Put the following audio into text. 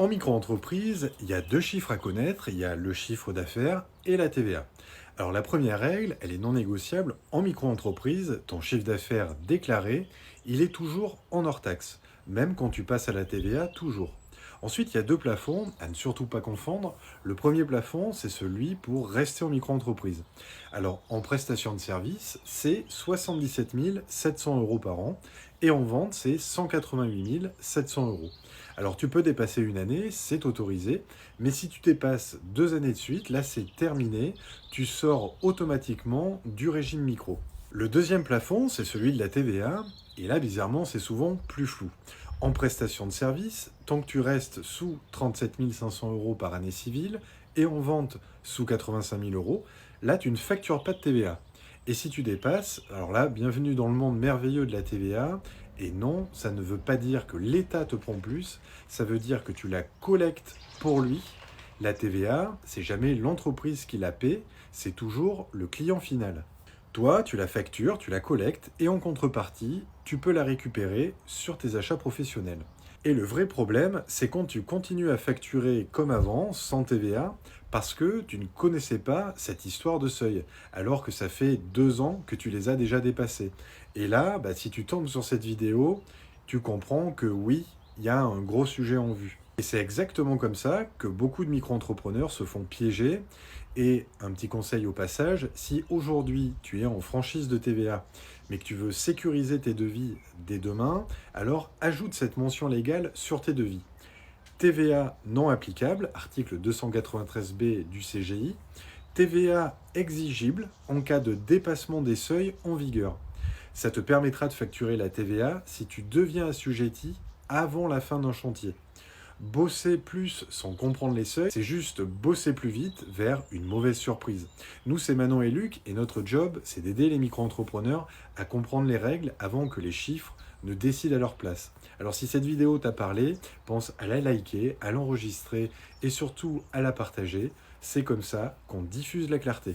En micro-entreprise, il y a deux chiffres à connaître, il y a le chiffre d'affaires et la TVA. Alors la première règle, elle est non négociable. En micro-entreprise, ton chiffre d'affaires déclaré, il est toujours en hors taxe, même quand tu passes à la TVA, toujours. Ensuite, il y a deux plafonds, à ne surtout pas confondre. Le premier plafond, c'est celui pour rester en micro-entreprise. Alors, en prestation de service, c'est 77 700 euros par an, et en vente, c'est 188 700 euros. Alors tu peux dépasser une année, c'est autorisé, mais si tu dépasses 2 années de suite, là c'est terminé, tu sors automatiquement du régime micro. Le deuxième plafond, c'est celui de la TVA, et là bizarrement c'est souvent plus flou. En prestation de service, tant que tu restes sous 37 500 euros par année civile, et en vente sous 85 000 euros, là tu ne factures pas de TVA. Et si tu dépasses, alors là, bienvenue dans le monde merveilleux de la TVA. Et non, ça ne veut pas dire que l'État te prend plus, ça veut dire que tu la collectes pour lui. La TVA, c'est jamais l'entreprise qui la paie, c'est toujours le client final. Toi, tu la factures, tu la collectes, et en contrepartie, tu peux la récupérer sur tes achats professionnels. Et le vrai problème, c'est quand tu continues à facturer comme avant, sans TVA, parce que tu ne connaissais pas cette histoire de seuil, alors que ça fait 2 ans que tu les as déjà dépassés. Et là, si tu tombes sur cette vidéo, tu comprends que oui, il y a un gros sujet en vue. Et c'est exactement comme ça que beaucoup de micro-entrepreneurs se font piéger. Et un petit conseil au passage, si aujourd'hui tu es en franchise de TVA, mais que tu veux sécuriser tes devis dès demain, alors ajoute cette mention légale sur tes devis. TVA non applicable, article 293b du CGI. TVA exigible en cas de dépassement des seuils en vigueur. Ça te permettra de facturer la TVA si tu deviens assujetti avant la fin d'un chantier. Bosser plus sans comprendre les seuils, c'est juste bosser plus vite vers une mauvaise surprise. Nous, c'est Manon et Luc, et notre job, c'est d'aider les micro-entrepreneurs à comprendre les règles avant que les chiffres ne décident à leur place. Alors si cette vidéo t'a parlé, pense à la liker, à l'enregistrer et surtout à la partager. C'est comme ça qu'on diffuse la clarté.